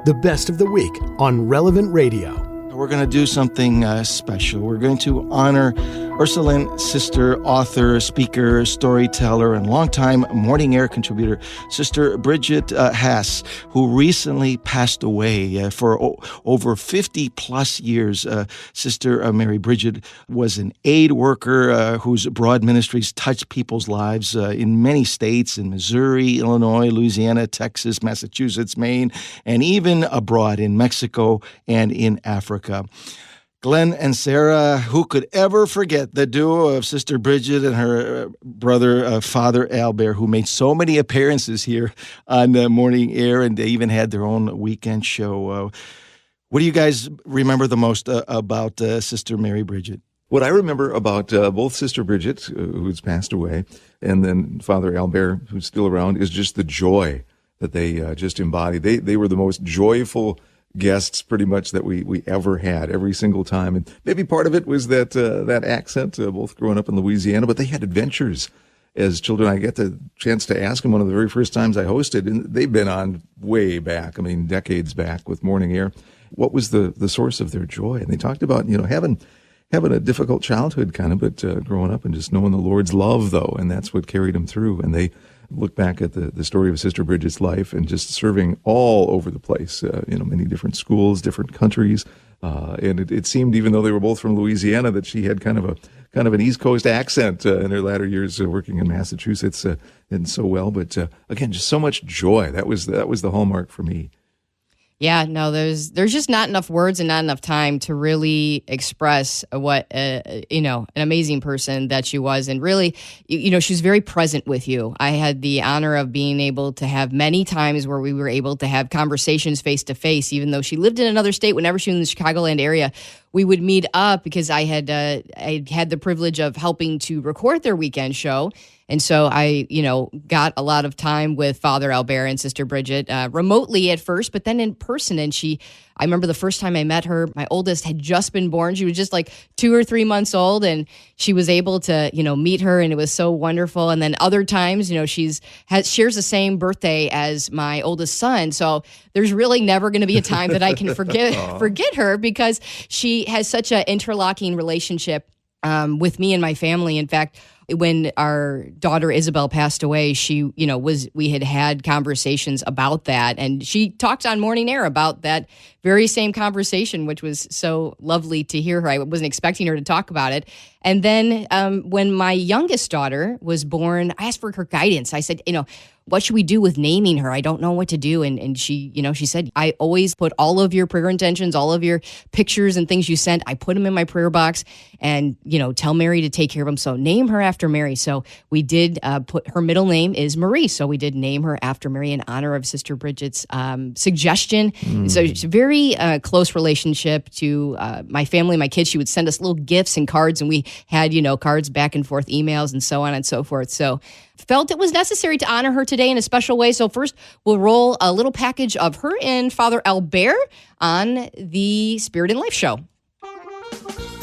the best of the week on Relevant Radio. We're going to do something special. We're going to honor Ursuline sister, author, speaker, storyteller, and longtime Morning Air contributor, Sister Bridget Haase, who recently passed away for over 50 plus years. Sister Mary Bridget was an aid worker whose broad ministries touched people's lives in many states, in Missouri, Illinois, Louisiana, Texas, Massachusetts, Maine, and even abroad in Mexico and in Africa. Glenn and Sarah, who could ever forget the duo of Sister Bridget and her brother, Father Albert, who made so many appearances here on Morning Air, and they even had their own weekend show. What do you guys remember the most about Sister Mary Bridget? What I remember about both Sister Bridget, who's passed away, and then Father Albert, who's still around, is just the joy that they just embodied. They were the most joyful guests pretty much that we ever had every single time. And maybe part of it was that accent, both growing up in Louisiana, but they had adventures as children. I get the chance to ask them one of the very first times I hosted, and they've been on way back, decades back with Morning Air. What was the source of their joy? And they talked about, having a difficult childhood kind of, but growing up and just knowing the Lord's love, though, and that's what carried them through. And they look back at the story of Sister Bridget's life and just serving all over the place, many different schools, different countries. And it seemed, even though they were both from Louisiana, that she had kind of an East Coast accent in her latter years working in Massachusetts and so well. But again, just so much joy. That was the hallmark for me. Yeah, no, there's just not enough words and not enough time to really express what, an amazing person that she was. And really, she was very present with you. I had the honor of being able to have many times where we were able to have conversations face to face, even though she lived in another state. Whenever she was in the Chicagoland area, we would meet up because I had the privilege of helping to record their weekend show. And so I, got a lot of time with Father Albert and Sister Bridget remotely at first, but then in person. And I remember the first time I met her, my oldest had just been born. She was just like 2 or 3 months old, and she was able to, meet her, and it was so wonderful. And then other times, shares the same birthday as my oldest son. So there's really never going to be a time that I can forget her, because she has such an interlocking relationship with me and my family. In fact, when our daughter Isabel passed away, we had conversations about that, and she talked on Morning Air about that very same conversation, which was so lovely to hear her. I wasn't expecting her to talk about it. And then when my youngest daughter was born, I asked for her guidance. I said, what should we do with naming her? I don't know what to do. And she, she said, I always put all of your prayer intentions, all of your pictures and things you sent, I put them in my prayer box, and, tell Mary to take care of them. So name her after Mary. So we did put, her middle name is Marie. So we did name her after Mary in honor of Sister Bridget's suggestion. So it's a very close relationship to my family, my kids. She would send us little gifts and cards, and we had, cards back and forth, emails and so on and so forth. So felt it was necessary to honor her today in a special way. So first, we'll roll a little package of her and Father Albert on the Spirit and Life show.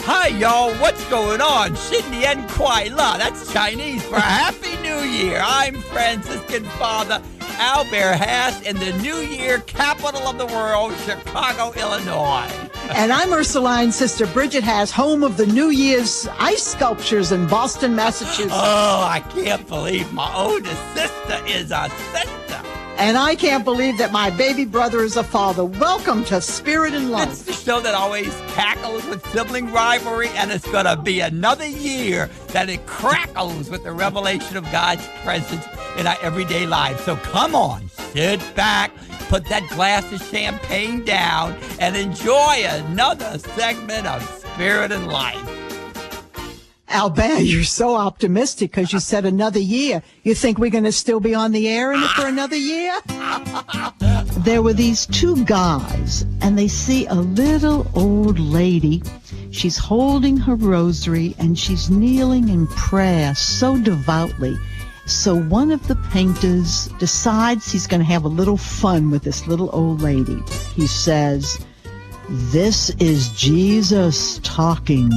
Hi, y'all. What's going on? Sydney and Kuai La. That's Chinese for Happy New Year. I'm Franciscan Father Albert Haase in the New Year capital of the world, Chicago, Illinois. And I'm Ursuline Sister Bridget Haase, home of the New Year's ice sculptures in Boston, Massachusetts. Oh, I can't believe my oldest sister is a sister. And I can't believe that my baby brother is a father. Welcome to Spirit and Life. It's the show that always cackles with sibling rivalry, and it's going to be another year that it crackles with the revelation of God's presence in our everyday lives. So come on, sit back, put that glass of champagne down, and enjoy another segment of Spirit and Life. Albert, you're so optimistic because you said another year. You think we're going to still be on the air for another year? There were these two guys, and they see a little old lady. She's holding her rosary, and she's kneeling in prayer so devoutly. So one of the painters decides he's going to have a little fun with this little old lady. He says, "This is Jesus talking."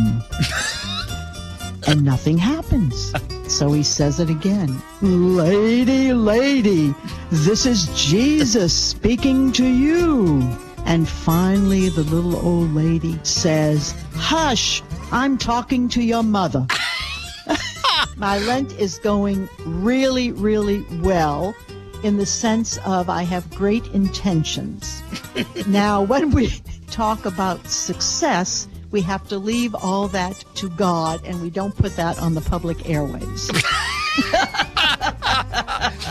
And nothing happens. So he says it again. Lady, lady, this is Jesus speaking to you. And finally, the little old lady says, hush, I'm talking to your mother. My Lent is going really, really well in the sense of I have great intentions. Now, when we talk about success, we have to leave all that to God, and we don't put that on the public airways.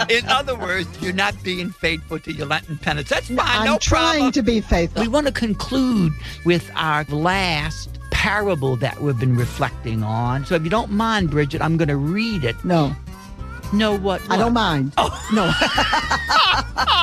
In other words, you're not being faithful to your Lenten penance. That's fine, I'm trying to be faithful. We want to conclude with our last parable that we've been reflecting on. So if you don't mind, Bridget, I'm going to read it. No. No, what? I don't mind. Oh. No.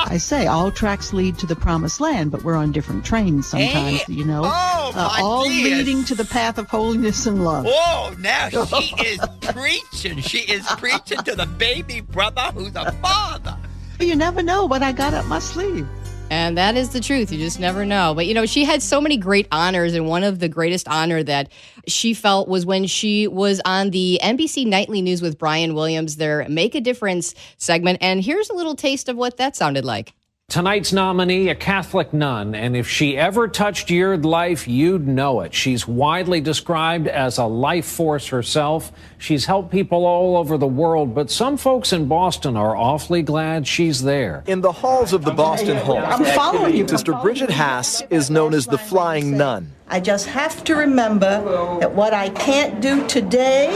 I say all tracks lead to the promised land, but we're on different trains sometimes, you know. All leading to the path of holiness and love. Oh, now she is preaching. She is preaching to the baby brother who's a father. You never know what I got up my sleeve. And that is the truth. You just never know. But, you know, she had so many great honors. And one of the greatest honor that she felt was when she was on the NBC Nightly News with Brian Williams, their Make a Difference segment. And here's a little taste of what that sounded like. Tonight's nominee, a Catholic nun, and if she ever touched your life, you'd know it. She's widely described as a life force herself. She's helped people all over the world, but some folks in Boston are awfully glad she's there. In the halls of the Boston home, I'm following you. Sister Bridget Haase is known as the Flying Nun. I just have to remember that what I can't do today,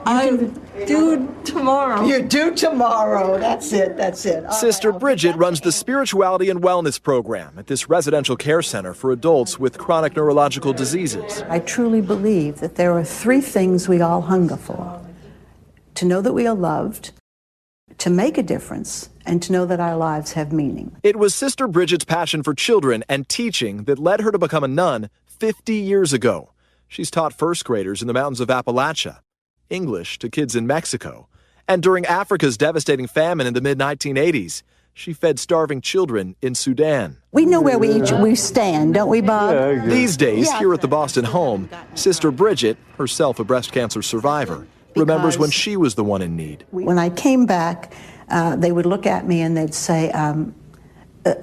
I can do tomorrow. You do tomorrow. That's it. Sister Bridget runs the Spirituality and Wellness program at this residential care center for adults with chronic neurological diseases. I truly believe that there are three things we all hunger for: to know that we are loved, to make a difference, and to know that our lives have meaning. It was Sister Bridget's passion for children and teaching that led her to become a nun 50 years ago. She's taught first graders in the mountains of Appalachia, English to kids in Mexico, and during Africa's devastating famine in the mid-1980s, she fed starving children in Sudan. We know where we stand, don't we, Bob? These days, here at the Boston home, Sister Bridget, herself a breast cancer survivor, remembers when she was the one in need. When I came back, they would look at me and they'd say,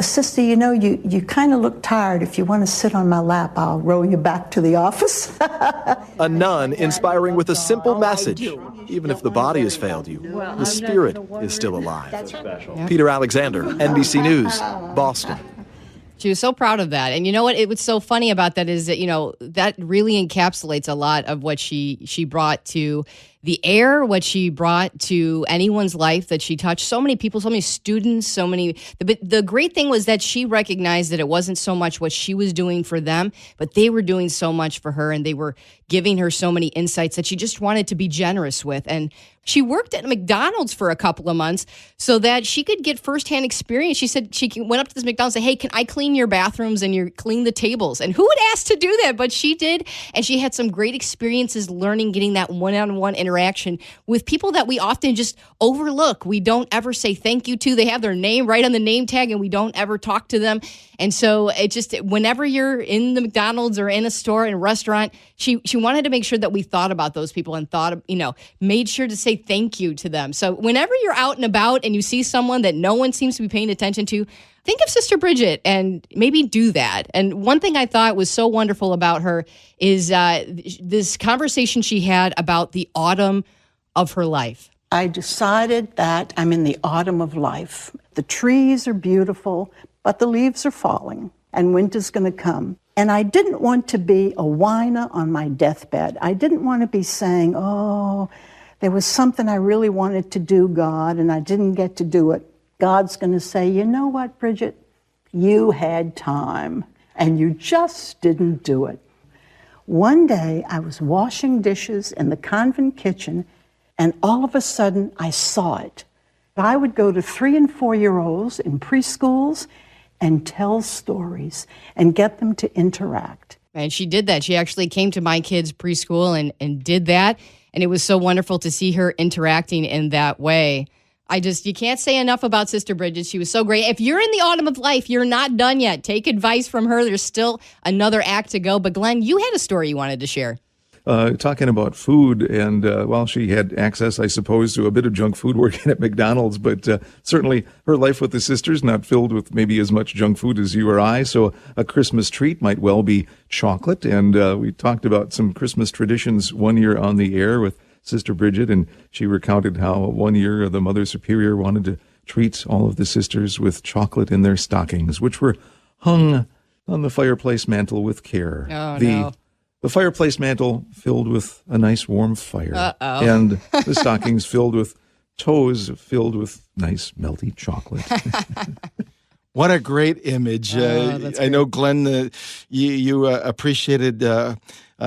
Sister, you know, you kind of look tired. If you want to sit on my lap, I'll row you back to the office. A nun inspiring with a simple message. Even if the body has failed you, the spirit is still alive. Peter Alexander, NBC News, Boston. She was so proud of that. And you know what? It was so funny about that is that, you know, that really encapsulates a lot of what she brought to the air, what she brought to anyone's life that she touched. So many people, so many students, so many. The great thing was that she recognized that it wasn't so much what she was doing for them, but they were doing so much for her, and they were giving her so many insights that she just wanted to be generous with. And she worked at McDonald's for a couple of months so that she could get firsthand experience. She said she went up to this McDonald's and said, hey, can I clean your bathrooms and clean the tables? And who would ask to do that? But she did. And she had some great experiences learning, getting that one-on-one interaction with people that we often just overlook. We don't ever say thank you to. They have their name right on the name tag and we don't ever talk to them. And so it just, whenever you're in the McDonald's or in a store, in a restaurant, she wanted to make sure that we thought about those people and made sure to say thank you to them. So whenever you're out and about and you see someone that no one seems to be paying attention to, think of Sister Bridget and maybe do that. And one thing I thought was so wonderful about her is this conversation she had about the autumn of her life. I decided that I'm in the autumn of life. The trees are beautiful, but the leaves are falling, and winter's going to come. And I didn't want to be a whiner on my deathbed. I didn't want to be saying, oh, there was something I really wanted to do, God, and I didn't get to do it. God's going to say, you know what, Bridget? You had time, and you just didn't do it. One day, I was washing dishes in the convent kitchen, and all of a sudden, I saw it. I would go to 3- and 4-year-olds in preschools and tell stories and get them to interact. And she did that. She actually came to my kids' preschool and did that. And it was so wonderful to see her interacting in that way. You can't say enough about Sister Bridget. She was so great. If you're in the autumn of life, you're not done yet. Take advice from her. There's still another act to go. But Glenn, you had a story you wanted to share. talking about food, and well, she had access, I suppose, to a bit of junk food working at McDonald's, but certainly her life with the sisters not filled with maybe as much junk food as you or I. So a Christmas treat might well be chocolate. And we talked about some Christmas traditions one year on the air with Sister Bridget, and she recounted how one year the Mother Superior wanted to treat all of the sisters with chocolate in their stockings, which were hung on the fireplace mantle with care. Oh, no. The fireplace mantle filled with a nice warm fire. Uh-oh. And the stockings filled with toes filled with nice melty chocolate. What a great image. I know, Glenn, you appreciated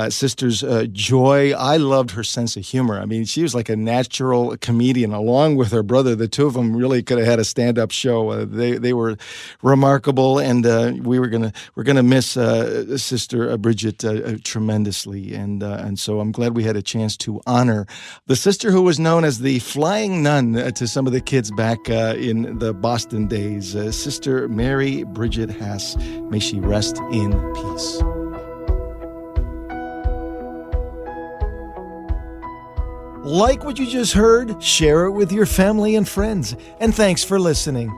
Sister's joy. I loved her sense of humor. I mean, she was like a natural comedian along with her brother. The two of them really could have had a stand-up show. They were remarkable, and we're gonna miss Sister Bridget tremendously. And so I'm glad we had a chance to honor the sister who was known as the Flying Nun to some of the kids back in the Boston days. Sister Mary Bridget Haase, may she rest in peace. Like what you just heard? Share it with your family and friends. And thanks for listening.